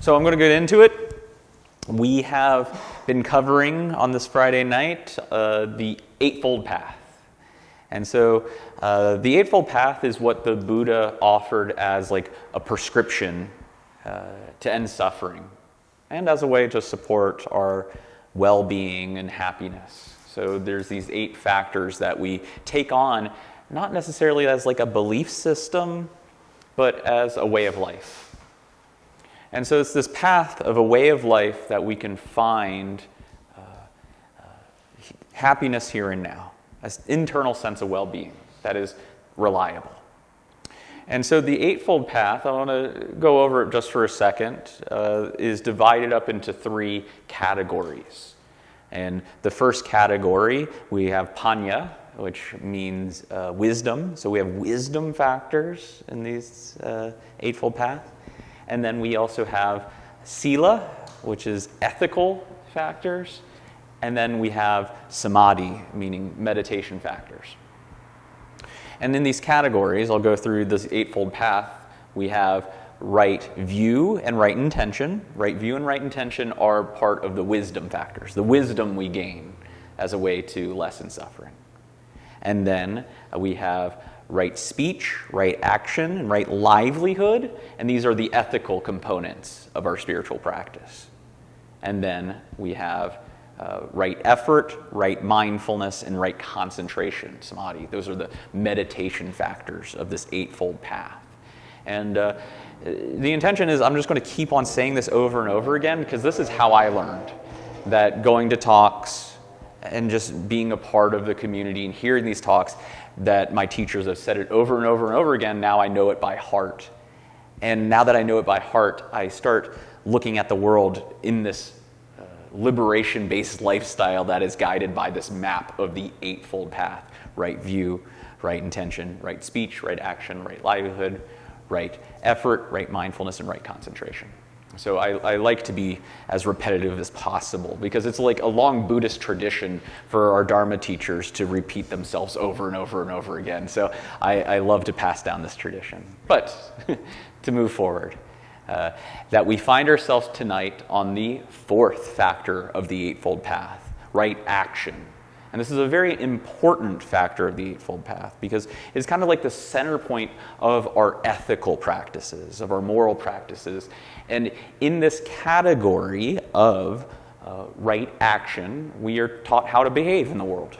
So I'm going to get into it. We have been covering on this Friday night the Eightfold Path. And so the Eightfold Path is what the Buddha offered as like a prescription to end suffering and as a way to support our well-being and happiness. So there's these 8 factors that we take on, not necessarily as like a belief system, but as a way of life. And so it's this path of a way of life that we can find happiness here and now, an internal sense of well-being that is reliable. And so the Eightfold Path, I want to go over it just for a second, is divided up into 3 categories. And the first category, we have panya, which means wisdom. So we have wisdom factors in these Eightfold Path. And then we also have sila, which is ethical factors. And then we have samadhi, meaning meditation factors. And in these categories, I'll go through this Eightfold Path. We have right view and right intention. Right view and right intention are part of the wisdom factors, the wisdom we gain as a way to lessen suffering. And then we have right speech, right action, and right livelihood. And these are the ethical components of our spiritual practice. And then we have right effort, right mindfulness, and right concentration, samadhi. Those are the meditation factors of this Eightfold Path. And the intention is I'm just going to keep on saying this over and over again because this is how I learned that going to talks and just being a part of the community and hearing these talks, that my teachers have said it over and over and over again. Now I know it by heart. And now that I know it by heart, I start looking at the world in this liberation-based lifestyle that is guided by this map of the Eightfold Path: right view, right intention, right speech, right action, right livelihood, right effort, right mindfulness, and right concentration. So I like to be as repetitive as possible because it's like a long Buddhist tradition for our Dharma teachers to repeat themselves over and over and over again. So I love to pass down this tradition. But to move forward, that we find ourselves tonight on the 4th factor of the Eightfold Path, right action. And this is a very important factor of the Eightfold Path because it's kind of like the center point of our ethical practices, of our moral practices. And in this category of right action, we are taught how to behave in the world.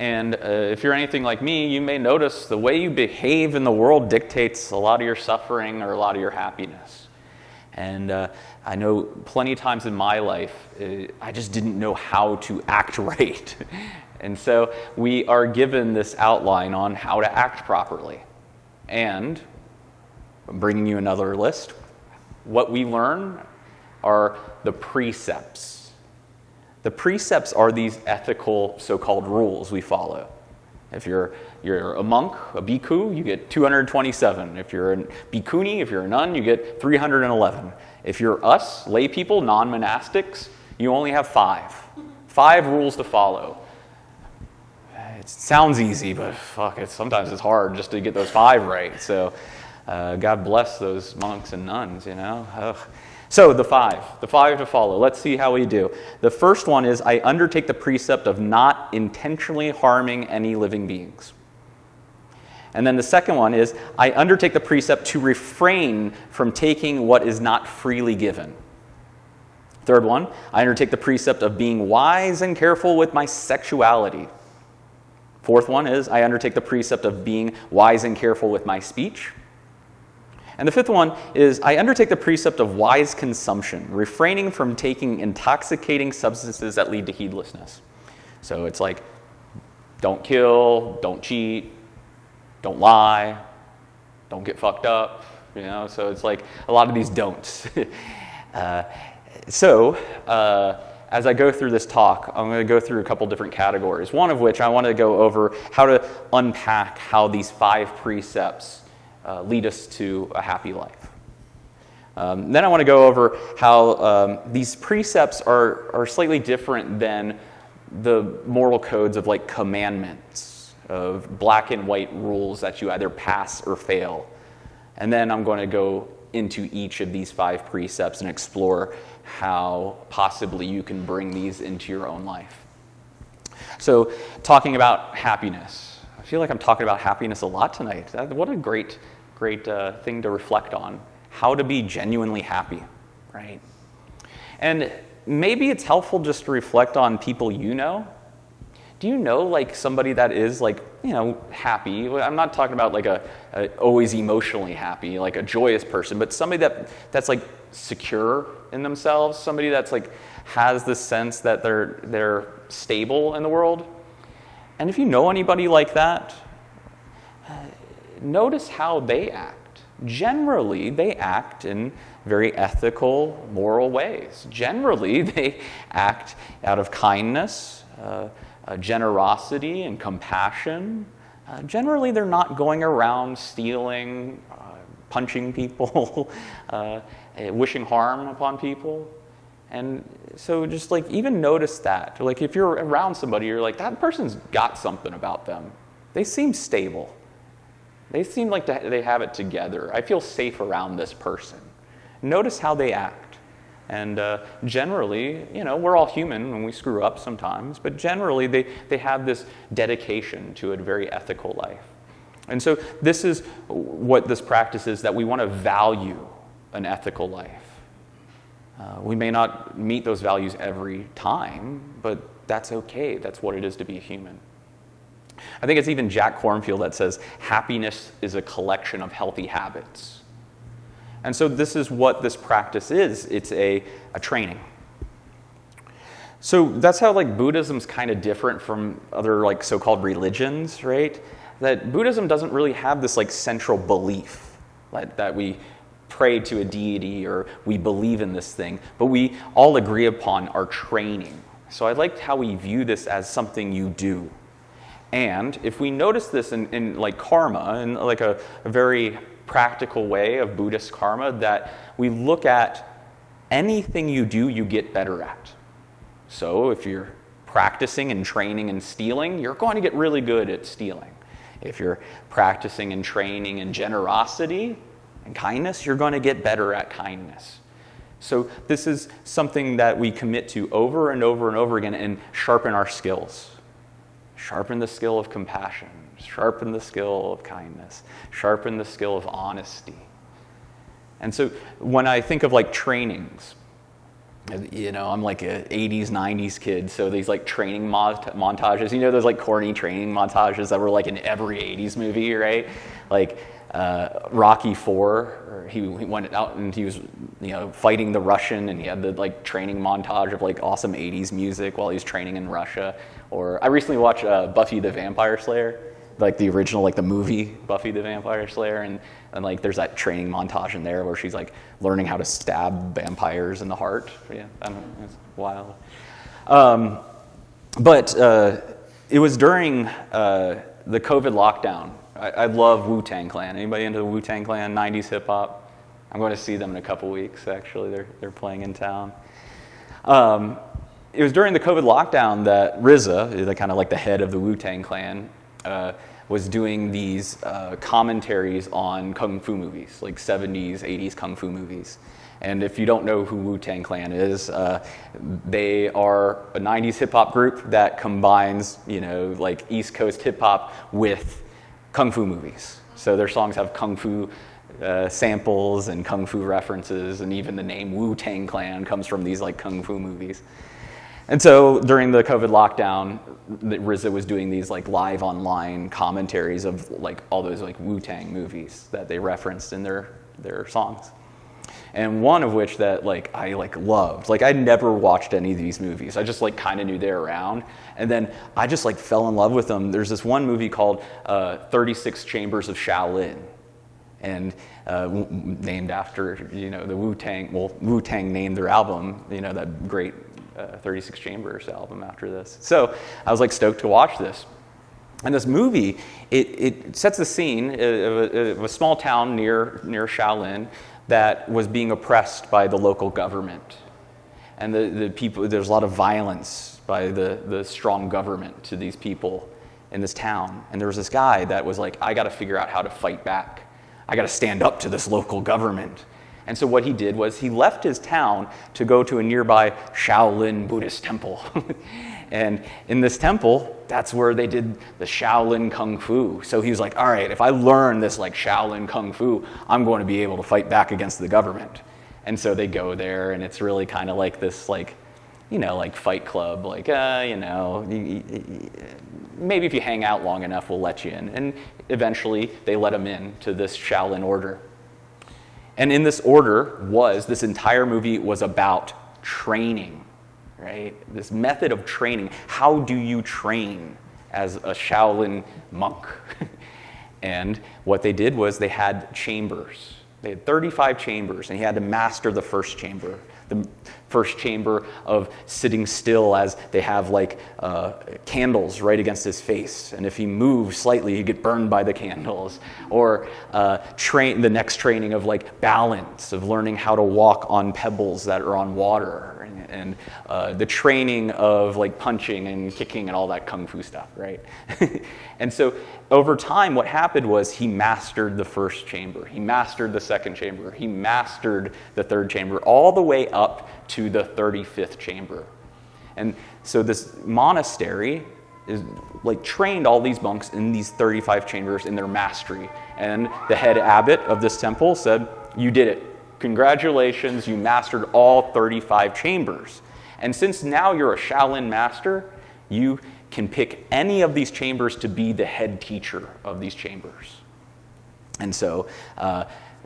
And if you're anything like me, you may notice the way you behave in the world dictates a lot of your suffering or a lot of your happiness. And I know plenty of times in my life, I just didn't know how to act right. And so we are given this outline on how to act properly. And I'm bringing you another list. What we learn are the precepts. The precepts are these ethical so-called rules we follow. If you're a monk, a bhikkhu, you get 227. If you're a bhikkhuni, if you're a nun, you get 311. If you're us, lay people, non-monastics, you only have 5. 5 rules to follow. It sounds easy, but sometimes it's hard just to get those 5 right. So God bless those monks and nuns, you know. Ugh. So the 5 to follow. Let's see how we do. The first one is, I undertake the precept of not intentionally harming any living beings. And then the second one is, I undertake the precept to refrain from taking what is not freely given. Third one, I undertake the precept of being wise and careful with my sexuality. Fourth one is, I undertake the precept of being wise and careful with my speech. And the 5th one is, I undertake the precept of wise consumption, refraining from taking intoxicating substances that lead to heedlessness. So it's like, don't kill, don't cheat, don't lie, don't get fucked up, you know. So it's like a lot of these don'ts. As I go through this talk, I'm going to go through a couple different categories, one of which I want to go over how to unpack how these 5 precepts lead us to a happy life. Then I want to go over how these precepts are slightly different than the moral codes of like commandments, of black and white rules that you either pass or fail. And then I'm going to go into each of these 5 precepts and explore how possibly you can bring these into your own life. So, talking about happiness. I feel like I'm talking about happiness a lot tonight. What a great thing to reflect on. How to be genuinely happy, right? And maybe it's helpful just to reflect on people you know. Do you know like somebody that is like, happy? I'm not talking about like a always emotionally happy, like a joyous person, but somebody that's like secure in themselves, somebody that's like has this sense that they're stable in the world. And if you know anybody like that, notice how they act. Generally, they act in very ethical, moral ways. Generally, they act out of kindness, generosity, and compassion. Generally, they're not going around stealing, punching people, wishing harm upon people. And so just like even notice that. Like if you're around somebody, you're like, that person's got something about them. They seem stable. They seem like they have it together. I feel safe around this person. Notice how they act. And generally, we're all human and we screw up sometimes, but generally they have this dedication to a very ethical life. And so this is what this practice is, that we want to value an ethical life. We may not meet those values every time, but that's okay. That's what it is to be a human. I think it's even Jack Kornfield that says, happiness is a collection of healthy habits. And so this is what this practice is. It's a training. So that's how like Buddhism's kind of different from other like so-called religions, right? That Buddhism doesn't really have this like central belief that we pray to a deity or we believe in this thing, but we all agree upon our training. So I liked how we view this as something you do. And if we notice this in like karma, in like a very practical way of Buddhist karma, that we look at anything you do, you get better at. So if you're practicing and training and stealing, you're going to get really good at stealing. If you're practicing and training in generosity and kindness, you're going to get better at kindness. So this is something that we commit to over and over and over again and sharpen our skills. Sharpen the skill of compassion. Sharpen the skill of kindness. Sharpen the skill of honesty. And so when I think of like trainings, I'm like an 80s, 90s kid, so these like training montages, those like corny training montages that were like in every 80s movie, right? Like Rocky IV, he went out and he was fighting the Russian, and he had the like training montage of like awesome 80s music while he was training in Russia. Or I recently watched Buffy the Vampire Slayer, like the original, like the movie Buffy the Vampire Slayer, and like there's that training montage in there where she's like learning how to stab vampires in the heart. Yeah, I don't know, it's wild. But it was during the COVID lockdown. I love Wu-Tang Clan. Anybody into the Wu-Tang Clan, 90s hip hop? I'm going to see them in a couple weeks, actually. They're playing in town. It was during the COVID lockdown that RZA, kind of like the head of the Wu-Tang Clan, was doing these commentaries on kung fu movies, like 70s, 80s kung fu movies. And if you don't know who Wu-Tang Clan is, they are a 90s hip-hop group that combines, like East Coast hip-hop with kung fu movies. So their songs have kung fu samples and kung fu references, and even the name Wu-Tang Clan comes from these like kung fu movies. And so during the COVID lockdown, RZA was doing these like live online commentaries of like all those like Wu-Tang movies that they referenced in their songs. And one of which that like I like loved. Like I never watched any of these movies. I just like kind of knew they were around. And then I just like fell in love with them. There's this one movie called 36 Chambers of Shaolin. And named after, the Wu-Tang. Well, Wu-Tang named their album, that great 36 Chambers album after this. So I was like stoked to watch this. And this movie, it sets the scene of a small town near Shaolin that was being oppressed by the local government. And the people, there's a lot of violence by the strong government to these people in this town. And there was this guy that was like, I got to figure out how to fight back. I got to stand up to this local government. And so what he did was he left his town to go to a nearby Shaolin Buddhist temple. And in this temple, that's where they did the Shaolin Kung Fu. So he was like, all right, if I learn this like Shaolin Kung Fu, I'm going to be able to fight back against the government. And so they go there, and it's really kind of like this, like, you know, like Fight Club, like, you know, maybe if you hang out long enough, we'll let you in. And eventually, they let him in to this Shaolin order. And in this order this entire movie was about training, right? This method of training. How do you train as a Shaolin monk? And what they did was they had chambers. They had 35 chambers, and he had to master the first chamber. The first chamber of sitting still as they have like candles right against his face. And if he moved slightly, he'd get burned by the candles. Or the next training of like balance, of learning how to walk on pebbles that are on water. And the training of like punching and kicking and all that kung fu stuff, right? And so over time, what happened was he mastered the first chamber. He mastered the second chamber. He mastered the third chamber, all the way up to the 35th chamber. And so this monastery is like trained all these monks in these 35 chambers in their mastery. And the head abbot of this temple said, you did it. Congratulations, you mastered all 35 chambers. And since now you're a Shaolin master, you can pick any of these chambers to be the head teacher of these chambers. And so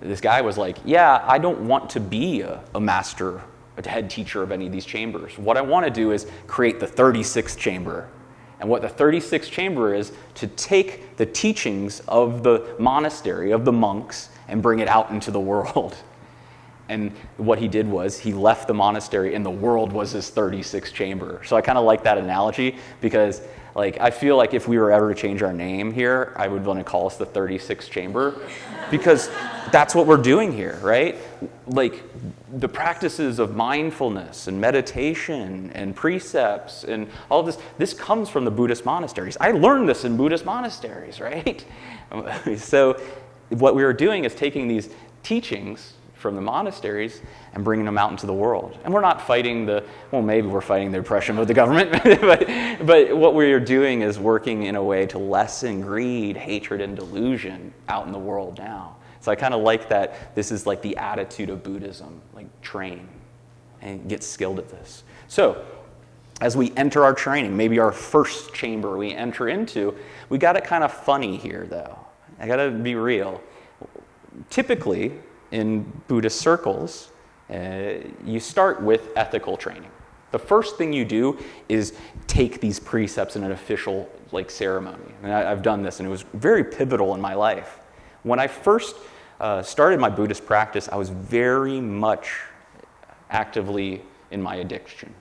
this guy was like, yeah, I don't want to be a master, a head teacher of any of these chambers. What I want to do is create the 36th chamber. And what the 36th chamber is, to take the teachings of the monastery, of the monks, and bring it out into the world. And what he did was he left the monastery, and the world was his 36th chamber. So I kind of like that analogy, because like I feel like if we were ever to change our name here, I would want to call us the 36th chamber, because that's what we're doing here, right? Like the practices of mindfulness and meditation and precepts and all of this comes from the Buddhist monasteries. I learned this in Buddhist monasteries, right? So what we were doing is taking these teachings from the monasteries and bringing them out into the world. And we're not fighting maybe we're fighting the oppression of the government, but what we are doing is working in a way to lessen greed, hatred, and delusion out in the world now. So I kind of like that this is like the attitude of Buddhism, like train and get skilled at this. So as we enter our training, maybe our first chamber we enter into, we got it kind of funny here though. I got to be real. Typically, in Buddhist circles, you start with ethical training. The first thing you do is take these precepts in an official like ceremony. And I've done this, and it was very pivotal in my life. When I first started my Buddhist practice, I was very much actively in my addiction.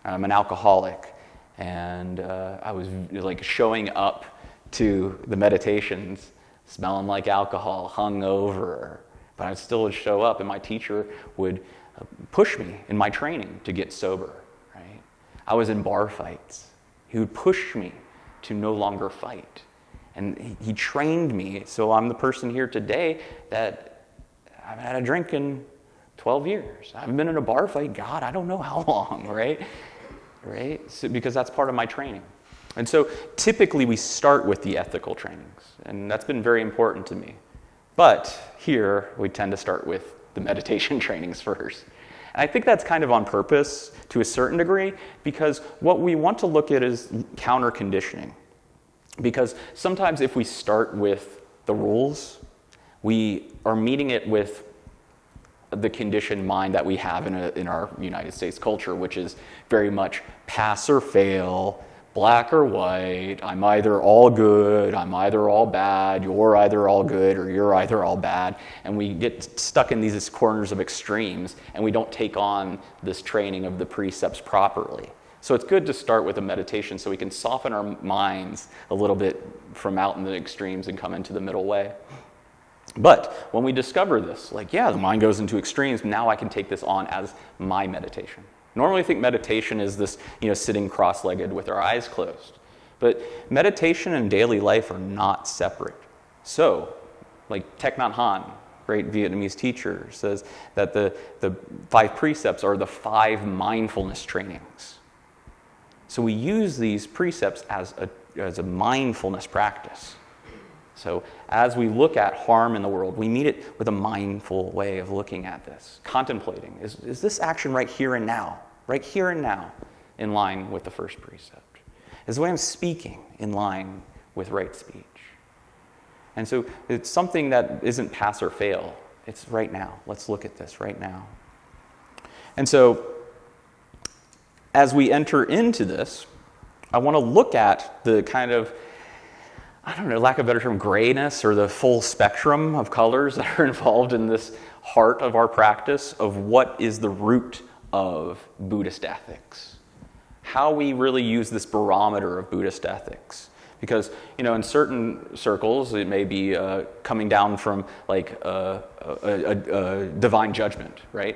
I'm an alcoholic, and I was like showing up to the meditations smelling like alcohol, hungover. But I still would show up, and my teacher would push me in my training to get sober, right? I was in bar fights. He would push me to no longer fight. And he trained me, so I'm the person here today that I haven't had a drink in 12 years. I haven't been in a bar fight, God, I don't know how long, right? So, because that's part of my training. And so typically we start with the ethical trainings, and that's been very important to me. But here, we tend to start with the meditation trainings first. And I think that's kind of on purpose to a certain degree, because what we want to look at is counter-conditioning. Because sometimes if we start with the rules, we are meeting it with the conditioned mind that we have in our United States culture, which is very much pass or fail, black or white, I'm either all good, I'm either all bad, you're either all good, or you're either all bad. And we get stuck in these corners of extremes, and we don't take on this training of the precepts properly. So it's good to start with a meditation so we can soften our minds a little bit from out in the extremes and come into the middle way. But when we discover this, like, yeah, the mind goes into extremes, now I can take this on as my meditation. Normally, I think meditation is this, sitting cross-legged with our eyes closed. But meditation and daily life are not separate. So, like Thich Nhat Hanh, great Vietnamese teacher, says that the 5 precepts are the 5 mindfulness trainings. So we use these precepts as a mindfulness practice. So as we look at harm in the world, we meet it with a mindful way of looking at this, contemplating. Is this action right here and now, in line with the first precept? Is the way I'm speaking in line with right speech? And so it's something that isn't pass or fail. It's right now. Let's look at this right now. And so as we enter into this, I want to look at the kind of, I don't know, lack of a better term, grayness or the full spectrum of colors that are involved in this heart of our practice of what is the root of Buddhist ethics. How we really use this barometer of Buddhist ethics. Because, in certain circles, it may be coming down from like a divine judgment, right?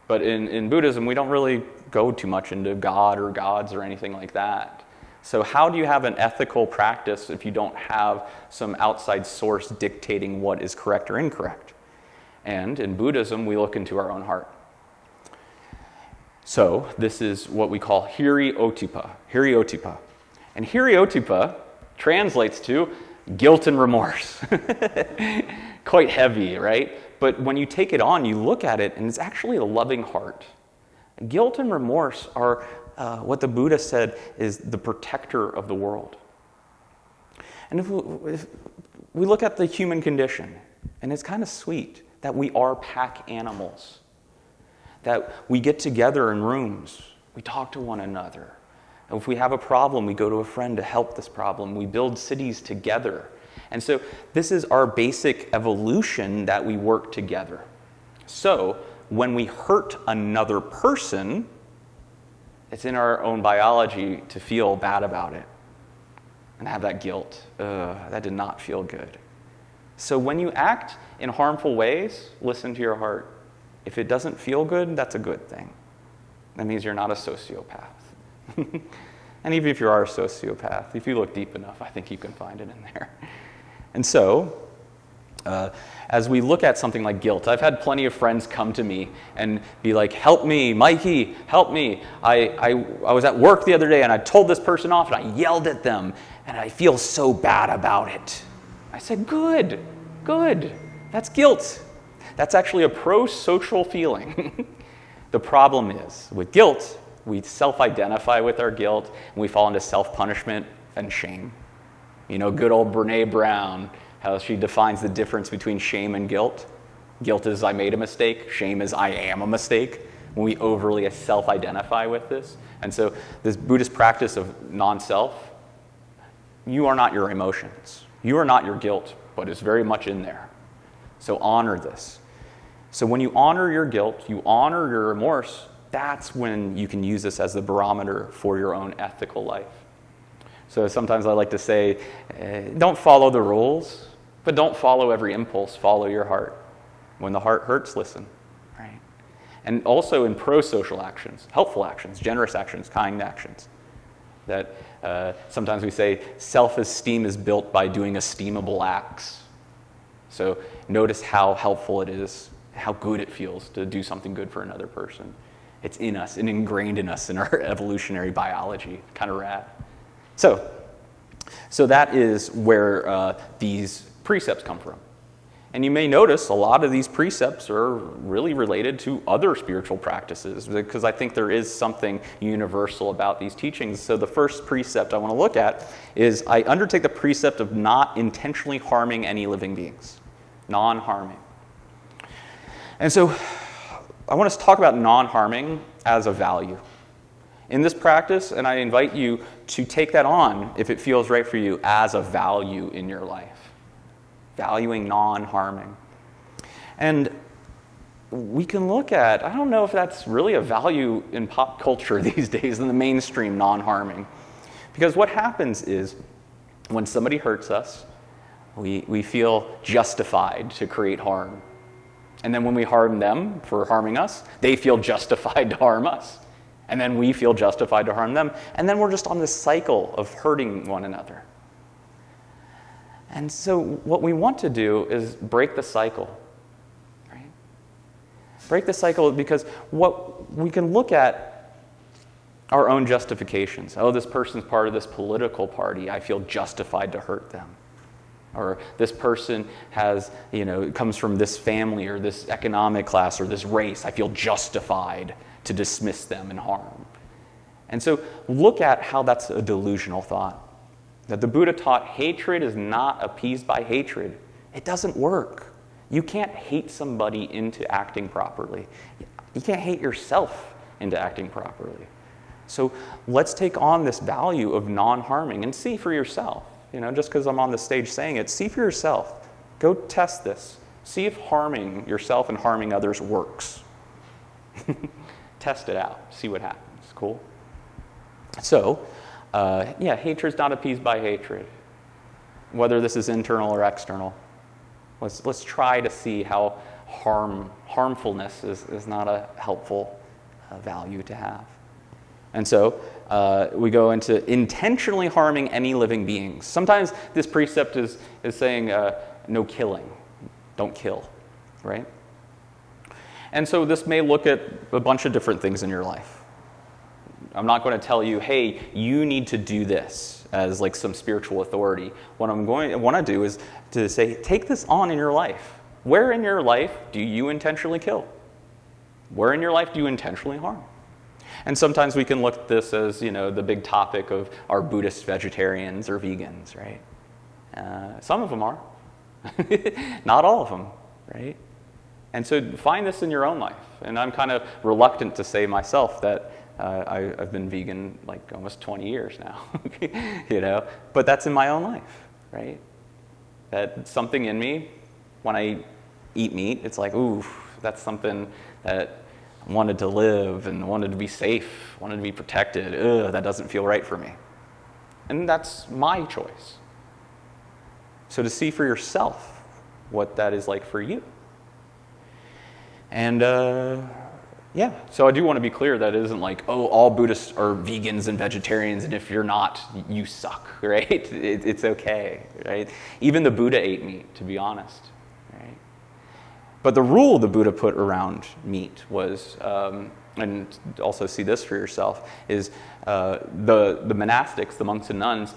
But in Buddhism, we don't really go too much into God or gods or anything like that. So how do you have an ethical practice if you don't have some outside source dictating what is correct or incorrect? And in Buddhism, we look into our own heart. So this is what we call hiri-ottappa. And hiri-ottappa translates to guilt and remorse. Quite heavy, right? But when you take it on, you look at it, and it's actually a loving heart. Guilt and remorse are what the Buddha said is the protector of the world. And if we look at the human condition, and it's kind of sweet that we are pack animals, that we get together in rooms, we talk to one another. And if we have a problem, we go to a friend to help this problem. We build cities together. And so this is our basic evolution, that we work together. So when we hurt another person, it's in our own biology to feel bad about it and have that guilt. That did not feel good. So when you act in harmful ways, listen to your heart. If it doesn't feel good, that's a good thing. That means you're not a sociopath. And even if you are a sociopath, if you look deep enough, I think you can find it in there. And so, as we look at something like guilt, I've had plenty of friends come to me and be like, help me, Mikey, help me. I was at work the other day and I told this person off and I yelled at them and I feel so bad about it. I said, good, that's guilt. That's actually a pro-social feeling. The problem is, with guilt, we self-identify with our guilt and we fall into self-punishment and shame. Good old Brene Brown, how she defines the difference between shame and guilt. Guilt is I made a mistake. Shame is I am a mistake. When we overly self-identify with this. And so this Buddhist practice of non-self, you are not your emotions. You are not your guilt, but it's very much in there. So honor this. So when you honor your guilt, you honor your remorse, that's when you can use this as the barometer for your own ethical life. So sometimes I like to say, don't follow the rules, but don't follow every impulse. Follow your heart. When the heart hurts, listen. Right? And also in pro-social actions, helpful actions, generous actions, kind actions. That sometimes we say self-esteem is built by doing esteemable acts. So notice how helpful it is, how good it feels to do something good for another person. It's in us and ingrained in us in our evolutionary biology. Kind of rad. So that is where these precepts come from. And you may notice a lot of these precepts are really related to other spiritual practices, because I think there is something universal about these teachings. So the first precept I want to look at is I undertake the precept of not intentionally harming any living beings. Non-harming. And so I want us to talk about non-harming as a value. In this practice, and I invite you to take that on, if it feels right for you, as a value in your life. Valuing non-harming. And we can look at, I don't know if that's really a value in pop culture these days, in the mainstream non-harming. Because what happens is, when somebody hurts us, we feel justified to create harm. And then when we harm them for harming us, they feel justified to harm us. And then we feel justified to harm them. And then we're just on this cycle of hurting one another. And so what we want to do is break the cycle. Break the cycle, because what we can look at our own justifications. Oh, this person's part of this political party. I feel justified to hurt them. Or this person comes from this family or this economic class or this race. I feel justified to dismiss them and harm. And so look at how that's a delusional thought. That the Buddha taught hatred is not appeased by hatred. It doesn't work. You can't hate somebody into acting properly. You can't hate yourself into acting properly. So let's take on this value of non-harming and see for yourself. Just because I'm on the stage saying it, see for yourself. Go test this. See if harming yourself and harming others works. Test it out. See what happens. Cool? So, hatred's not appeased by hatred. Whether this is internal or external. Let's try to see how harmfulness is not a helpful value to have. And so we go into intentionally harming any living beings. Sometimes this precept is saying no killing. Don't kill, right? And so this may look at a bunch of different things in your life. I'm not going to tell you, hey, you need to do this as like some spiritual authority. What I want to do is to say, take this on in your life. Where in your life do you intentionally kill? Where in your life do you intentionally harm? And sometimes we can look at this as, the big topic of are Buddhist vegetarians or vegans, right? Some of them are. Not all of them, right? And so find this in your own life. And I'm kind of reluctant to say myself that I've been vegan like almost 20 years now, But that's in my own life, right? That something in me, when I eat meat, it's like, ooh, that's something that I wanted to live and wanted to be safe, wanted to be protected. That doesn't feel right for me. And that's my choice. So to see for yourself what that is like for you. And so I do want to be clear that it isn't like, oh, all Buddhists are vegans and vegetarians, and if you're not, you suck, right? It's okay, right? Even the Buddha ate meat, to be honest, right? But the rule the Buddha put around meat was, and also see this for yourself, is the monastics, the monks and nuns,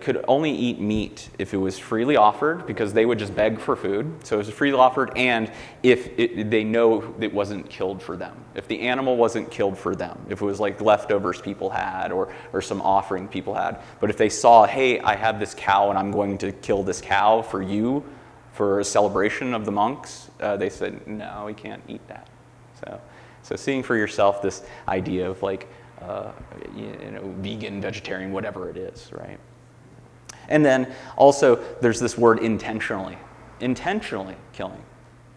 could only eat meat if it was freely offered, because they would just beg for food. So it was freely offered, and if they know it wasn't killed for them. If the animal wasn't killed for them. If it was like leftovers people had or some offering people had. But if they saw, hey, I have this cow and I'm going to kill this cow for you for a celebration of the monks, they said, no, we can't eat that. So seeing for yourself this idea of like, vegan, vegetarian, whatever it is, right? And then also there's this word intentionally killing.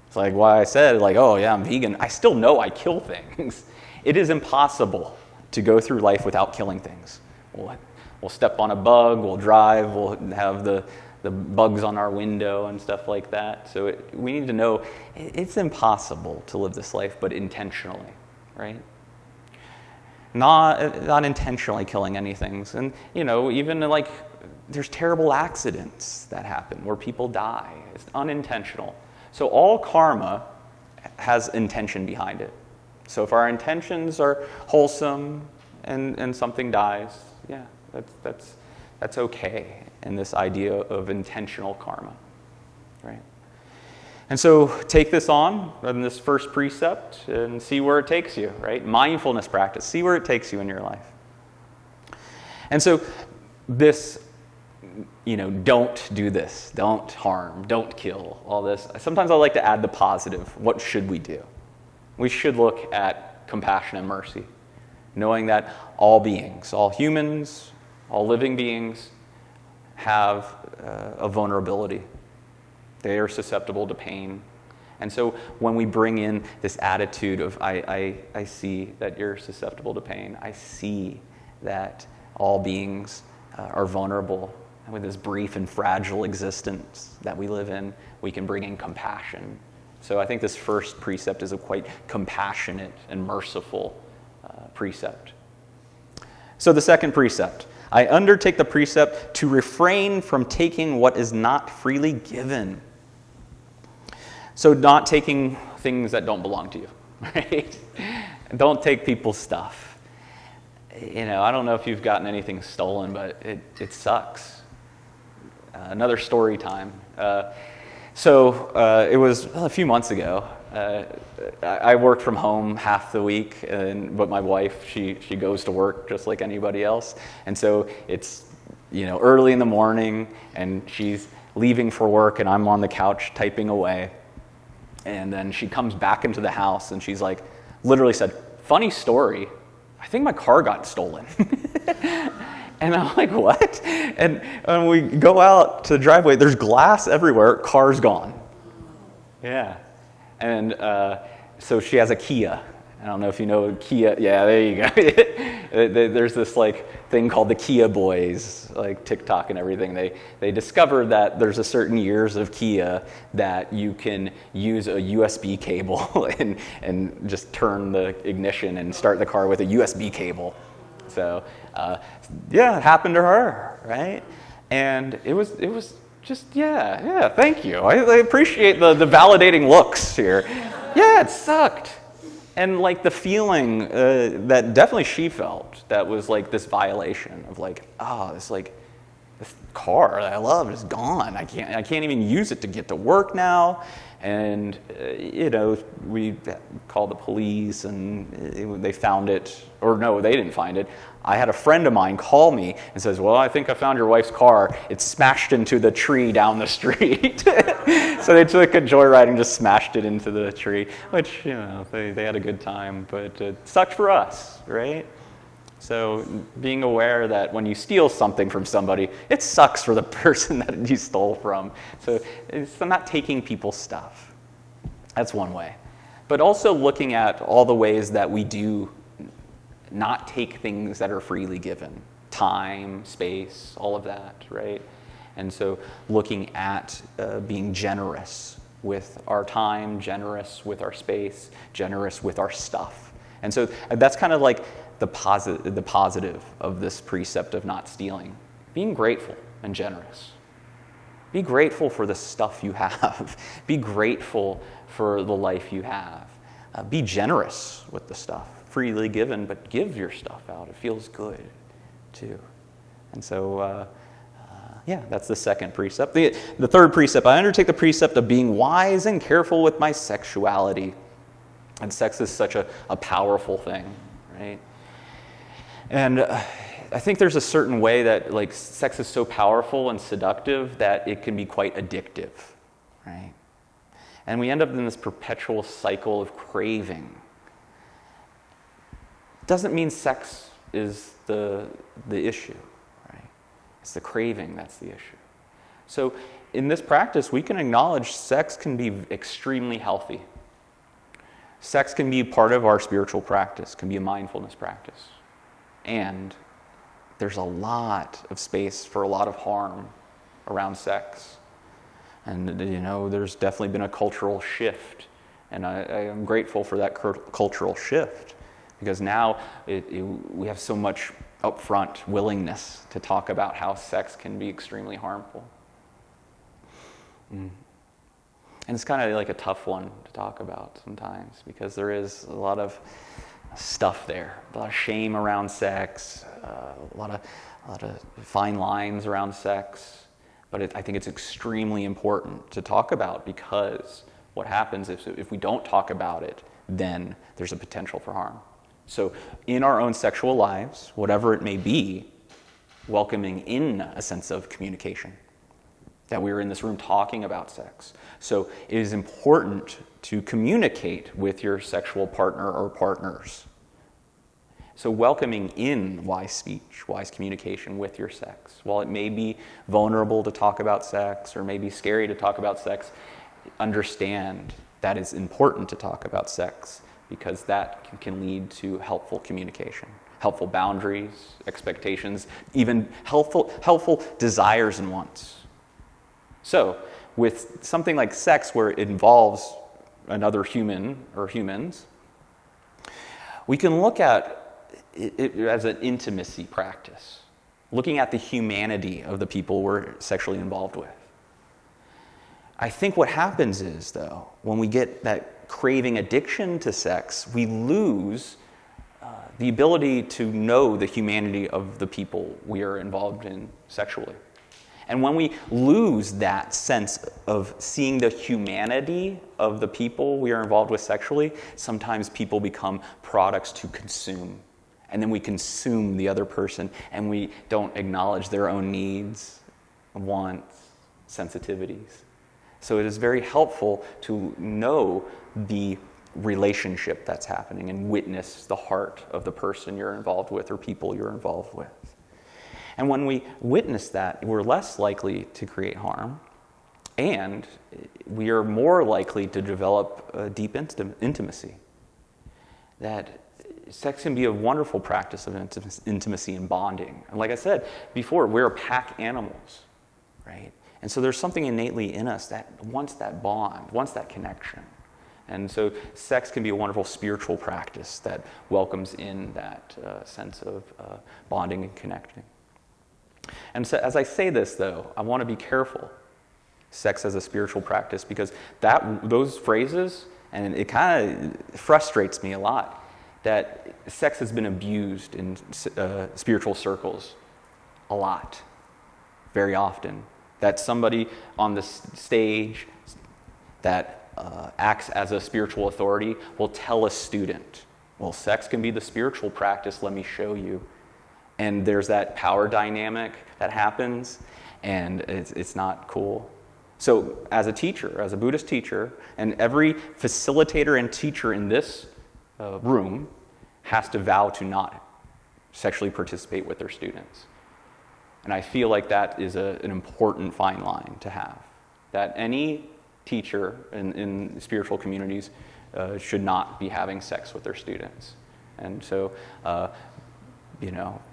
It's like why I said like, oh yeah, I'm vegan. I still know I kill things. It is impossible to go through life without killing things. We'll step on a bug, we'll drive, we'll have the bugs on our window and stuff like that. So we need to know it's impossible to live this life, but intentionally, right? Not intentionally killing anything. And, even like there's terrible accidents that happen where people die. It's unintentional. So all karma has intention behind it. So if our intentions are wholesome and something dies, yeah, that's okay in this idea of intentional karma, right? And so take this on in this first precept and see where it takes you, right? Mindfulness practice. See where it takes you in your life. And so this, don't do this. Don't harm. Don't kill. All this. Sometimes I like to add the positive. What should we do? We should look at compassion and mercy, knowing that all beings, all humans, all living beings have a vulnerability. They are susceptible to pain. And so when we bring in this attitude of, I see that you're susceptible to pain. I see that all beings are vulnerable. And with this brief and fragile existence that we live in, we can bring in compassion. So I think this first precept is a quite compassionate and merciful precept. So the second precept, I undertake the precept to refrain from taking what is not freely given. So not taking things that don't belong to you. right? Don't take people's stuff. I don't know if you've gotten anything stolen, but it sucks. Another story time. So it was a few months ago. I worked from home half the week, but my wife, she goes to work just like anybody else. And so it's, early in the morning, and she's leaving for work, and I'm on the couch typing away. And then she comes back into the house, and she's like, literally said, "Funny story, I think my car got stolen." And I'm like, "What?" And when we go out to the driveway, there's glass everywhere, car's gone. Yeah. And so she has a Kia. I don't know if you know Kia. Yeah, there you go. There's this thing called the Kia Boys, like TikTok and everything. They discovered that there's a certain years of Kia that you can use a USB cable and just turn the ignition and start the car with a USB cable. So it happened to her, right? And it was just, thank you. I appreciate the validating looks here. Yeah, it sucked. And the feeling that definitely she felt, that was this violation of this car that I love is gone. I can't even use it to get to work now. And we called the police, and they found it. Or no, they didn't find it. I had a friend of mine call me and says, "Well, I think I found your wife's car. It's smashed into the tree down the street." So they took a joyride and just smashed it into the tree, which they had a good time, but it sucked for us, right? So being aware that when you steal something from somebody, it sucks for the person that you stole from. So it's not taking people's stuff. That's one way. But also looking at all the ways that we do not take things that are freely given. Time, space, all of that, right? And so looking at being generous with our time, generous with our space, generous with our stuff. And so that's kind of the positive of this precept of not stealing. Being grateful and generous. Be grateful for the stuff you have. Be grateful for the life you have. Be generous with the stuff. Freely given, but give your stuff out. It feels good, too. And so, that's the second precept. The third precept, I undertake the precept of being wise and careful with my sexuality. And sex is such a powerful thing, right? And I think there's a certain way that sex is so powerful and seductive that it can be quite addictive, right? And we end up in this perpetual cycle of craving. Doesn't mean sex is the issue, right? It's the craving that's the issue. So in this practice, we can acknowledge sex can be extremely healthy. Sex can be part of our spiritual practice, can be a mindfulness practice. And there's a lot of space for a lot of harm around sex. And, there's definitely been a cultural shift. And I am grateful for that cultural shift. Because now we have so much upfront willingness to talk about how sex can be extremely harmful. And it's kind of a tough one to talk about sometimes, because there is a lot of stuff there, a lot of shame around sex, a lot of fine lines around sex. But I think it's extremely important to talk about, because what happens if we don't talk about it, then there's a potential for harm. So in our own sexual lives, whatever it may be, welcoming in a sense of communication, that we are in this room talking about sex. So it is important to communicate with your sexual partner or partners. So welcoming in wise speech, wise communication with your sex. While it may be vulnerable to talk about sex or may be scary to talk about sex, understand that it's important to talk about sex, because that can lead to helpful communication, helpful boundaries, expectations, even helpful desires and wants. So with something like sex, where it involves another human or humans, we can look at it as an intimacy practice, looking at the humanity of the people we're sexually involved with. I think what happens is, though, when we get that craving addiction to sex, we lose the ability to know the humanity of the people we are involved in sexually. And when we lose that sense of seeing the humanity of the people we are involved with sexually, sometimes people become products to consume. And then we consume the other person, and we don't acknowledge their own needs, wants, sensitivities. So it is very helpful to know the relationship that's happening and witness the heart of the person you're involved with or people you're involved with. And when we witness that, we're less likely to create harm, and we are more likely to develop a deep intimacy. That sex can be a wonderful practice of intimacy and bonding. And like I said before, we're pack animals, right? And so there's something innately in us that wants that bond, wants that connection. And so sex can be a wonderful spiritual practice that welcomes in that sense of bonding and connecting. And so as I say this, though, I want to be careful. Sex as a spiritual practice, because those phrases, and it kind of frustrates me a lot, that sex has been abused in spiritual circles a lot, very often. That somebody on the stage that acts as a spiritual authority will tell a student, well, sex can be the spiritual practice, let me show you. And there's that power dynamic that happens, and it's not cool. So as a teacher, as a Buddhist teacher, and every facilitator and teacher in this room has to vow to not sexually participate with their students. And I feel like that is an important fine line to have. That any teacher in spiritual communities should not be having sex with their students. And so,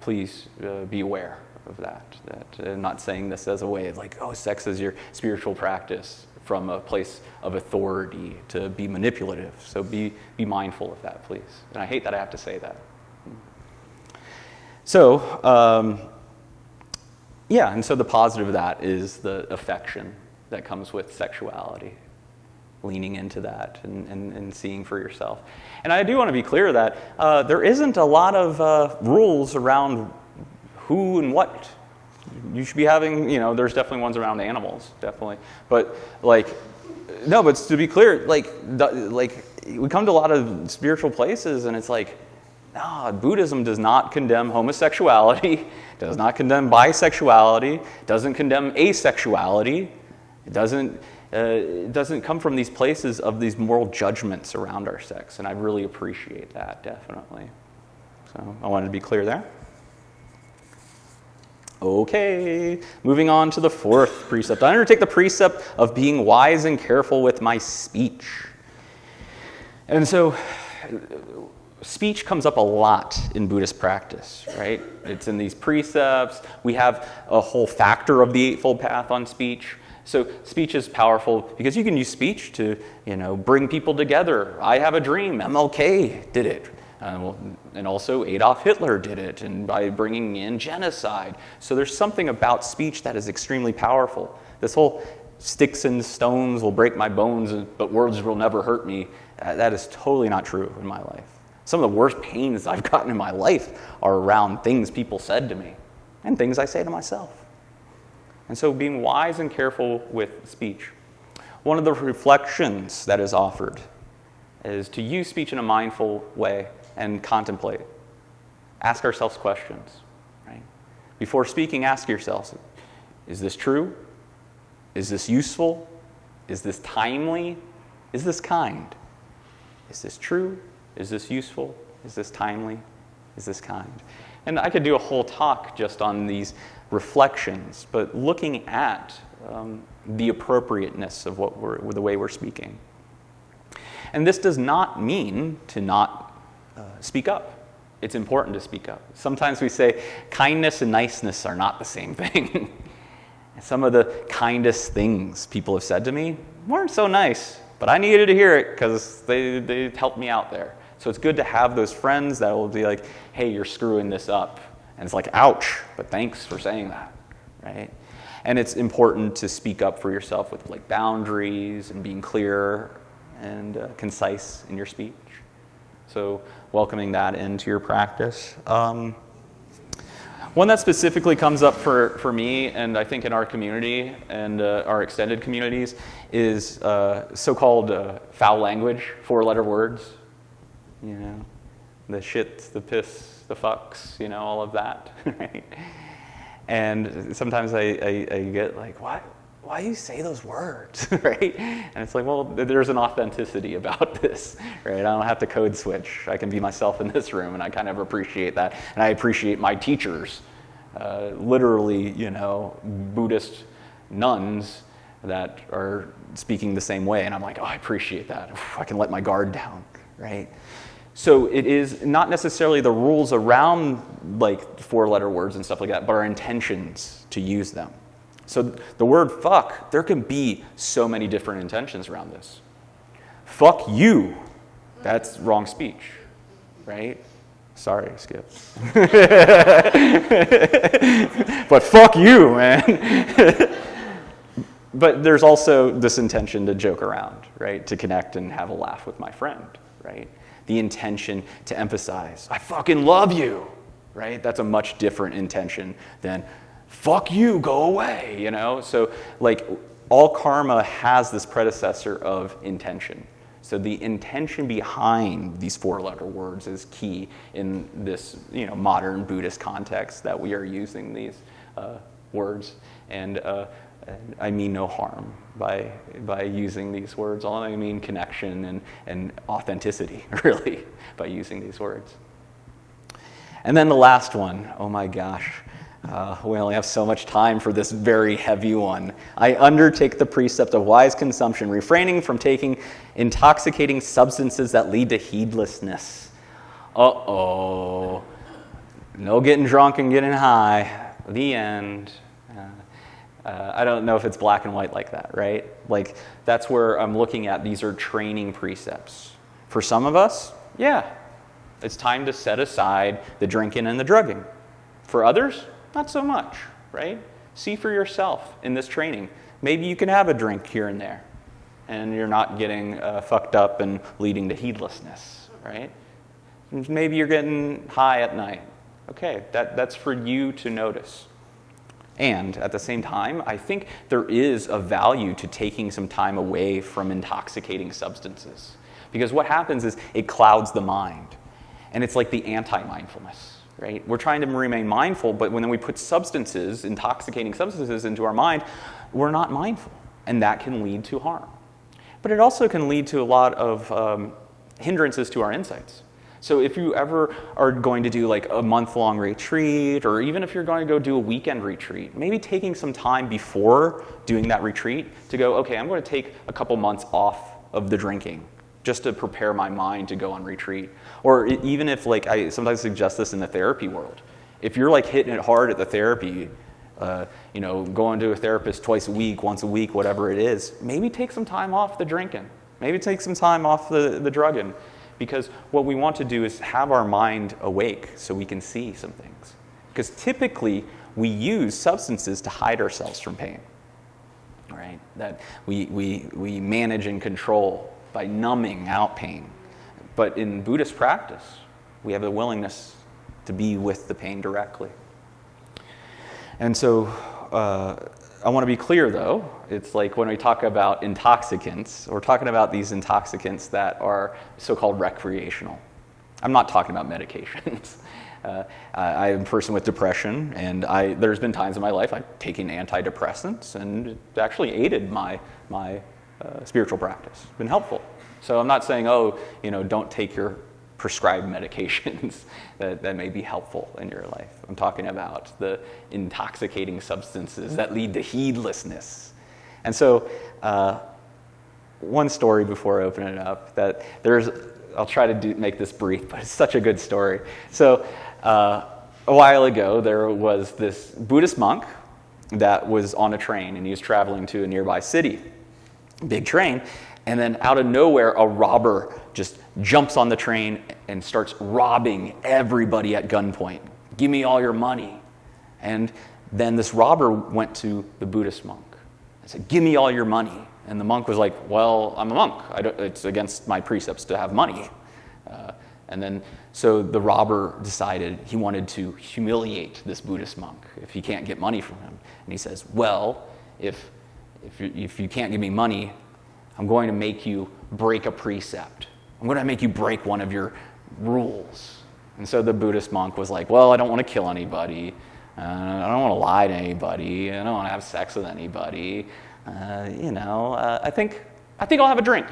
please be aware of that. I'm not saying this as a way of like, oh, sex is your spiritual practice from a place of authority to be manipulative. So be mindful of that, please. And I hate that I have to say that. So, and so the positive of that is the affection that comes with sexuality, leaning into that and seeing for yourself. And I do want to be clear that there isn't a lot of rules around who and what you should be having. There's definitely ones around animals, definitely. But but to be clear, we come to a lot of spiritual places, and it's like, Buddhism does not condemn homosexuality, does not condemn bisexuality, doesn't condemn asexuality. It doesn't come from these places of these moral judgments around our sex, and I really appreciate that, definitely. So I wanted to be clear there. Okay, moving on to the fourth precept. I undertake the precept of being wise and careful with my speech. And so speech comes up a lot in Buddhist practice, right? It's in these precepts. We have a whole factor of the Eightfold Path on speech. So speech is powerful because you can use speech to, bring people together. I have a dream. MLK did it. And also Adolf Hitler did it, and by bringing in genocide. So there's something about speech that is extremely powerful. This whole sticks and stones will break my bones, but words will never hurt me. That is totally not true in my life. Some of the worst pains I've gotten in my life are around things people said to me and things I say to myself. And so being wise and careful with speech. One of the reflections that is offered is to use speech in a mindful way and contemplate. Ask ourselves questions, right? Before speaking, ask yourselves, is this true? Is this useful? Is this timely? Is this kind? Is this true? Is this useful? Is this timely? Is this kind? And I could do a whole talk just on these reflections, but looking at the appropriateness of the way we're speaking. And this does not mean to not speak up. It's important to speak up. Sometimes we say kindness and niceness are not the same thing. Some of the kindest things people have said to me weren't so nice, but I needed to hear it because they helped me out there. So it's good to have those friends that will be like, hey, you're screwing this up. And it's like, ouch, but thanks for saying that, right? And it's important to speak up for yourself with boundaries and being clear and concise in your speech. So welcoming that into your practice. One that specifically comes up for me, and I think in our community and our extended communities, is so-called foul language, 4-letter words. You know, the shits, the piss, the fucks, you know, all of that, right? And sometimes I get like, why do you say those words, right? And it's like, well, there's an authenticity about this, right? I don't have to code switch. I can be myself in this room, and I kind of appreciate that. And I appreciate my teachers, literally, you know, Buddhist nuns that are speaking the same way. And I'm like, oh, I appreciate that. I can let my guard down, right? So it is not necessarily the rules around like 4-letter words and stuff like that, but our intentions to use them. So the word fuck, there can be so many different intentions around this. Fuck you. That's wrong speech, right? Sorry, Skip. But fuck you, man. But there's also this intention to joke around, right? To connect and have a laugh with my friend, right? The intention to emphasize, I fucking love you, right? That's a much different intention than, fuck you, go away, you know? So like all karma has this predecessor of intention. So the intention behind these 4-letter words is key in this, you know, modern Buddhist context that we are using these words. And I mean no harm by using these words. All I mean connection and authenticity, really, by using these words. And then the last one, oh my gosh, we only have so much time for this very heavy one. I undertake the precept of wise consumption, refraining from taking intoxicating substances that lead to heedlessness. Uh-oh. No getting drunk and getting high. The end. I don't know if it's black and white like that, right? Like, that's where I'm looking at. These are training precepts. For some of us, yeah, it's time to set aside the drinking and the drugging. For others, not so much, right? See for yourself in this training. Maybe you can have a drink here and there, and you're not getting fucked up and leading to heedlessness, right? Maybe you're getting high at night. Okay, that's for you to notice. And at the same time, I think there is a value to taking some time away from intoxicating substances. Because what happens is it clouds the mind. And it's like the anti-mindfulness, right? We're trying to remain mindful, but when we put substances, intoxicating substances into our mind, we're not mindful. And that can lead to harm. But it also can lead to a lot of hindrances to our insights. So if you ever are going to do like a month-long retreat, or even if you're going to go do a weekend retreat, maybe taking some time before doing that retreat to go, okay, I'm going to take a couple months off of the drinking just to prepare my mind to go on retreat. Or even if, like, I sometimes suggest this in the therapy world. If you're like hitting it hard at the therapy, you know, going to a therapist twice a week, once a week, whatever it is, maybe take some time off the drinking. Maybe take some time off the drugging. Because what we want to do is have our mind awake so we can see some things. Because typically, we use substances to hide ourselves from pain, right? That we manage and control by numbing out pain. But in Buddhist practice, we have the willingness to be with the pain directly. And so I want to be clear, though. It's like when we talk about intoxicants, we're talking about these intoxicants that are so-called recreational. I'm not talking about medications. I'm a person with depression, and there's been times in my life I've taken antidepressants, and it actually aided my spiritual practice. It's been helpful. So I'm not saying, oh, you know, don't take your prescribed medications that may be helpful in your life. I'm talking about the intoxicating substances that lead to heedlessness. And so one story before I open it up, that I'll try to make this brief, but it's such a good story. So a while ago, there was this Buddhist monk that was on a train, and he was traveling to a nearby city, big train, and then out of nowhere, a robber just jumps on the train and starts robbing everybody at gunpoint. Give me all your money. And then this robber went to the Buddhist monk and said, give me all your money. And the monk was like, well, I'm a monk. It's against my precepts to have money. And then, so the robber decided he wanted to humiliate this Buddhist monk if he can't get money from him. And he says, well, if you can't give me money, I'm going to make you break a precept. I'm going to make you break one of your rules. And so the Buddhist monk was like, well, I don't want to kill anybody. I don't want to lie to anybody. I don't want to have sex with anybody. I think I'll have a drink.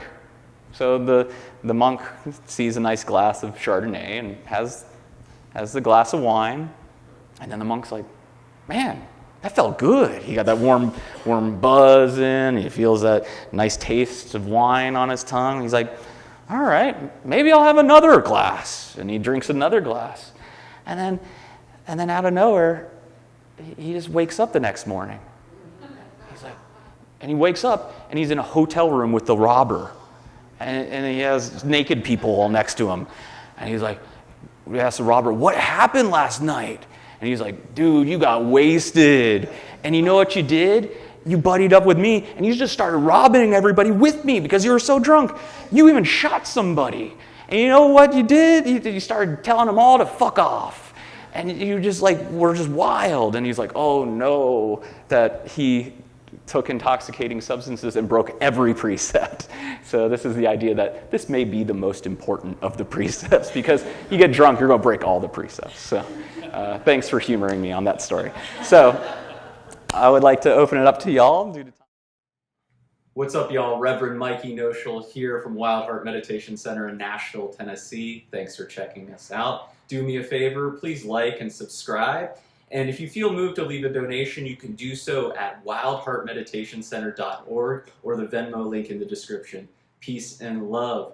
So the monk sees a nice glass of Chardonnay and has the glass of wine. And then the monk's like, man, that felt good. He got that warm buzz in. He feels that nice taste of wine on his tongue. He's like, all right, maybe I'll have another glass. And he drinks another glass. And then out of nowhere, he just wakes up the next morning. And he wakes up and he's in a hotel room with the robber. And he has naked people all next to him. And he's like, we asked the robber, what happened last night? And he's like, dude, you got wasted. And you know what you did? You buddied up with me and you just started robbing everybody with me because you were so drunk. You even shot somebody. And you know what you did? You started telling them all to fuck off. And you just were just wild. And he's like, oh no, that he took intoxicating substances and broke every precept. So this is the idea that this may be the most important of the precepts because you get drunk, you're going to break all the precepts. So thanks for humoring me on that story. So I would like to open it up to y'all. What's up, y'all? Reverend Mikey Noechel here from Wild Heart Meditation Center in Nashville, Tennessee. Thanks for checking us out. Do me a favor, please like and subscribe. And if you feel moved to leave a donation, you can do so at wildheartmeditationcenter.org or the Venmo link in the description. Peace and love.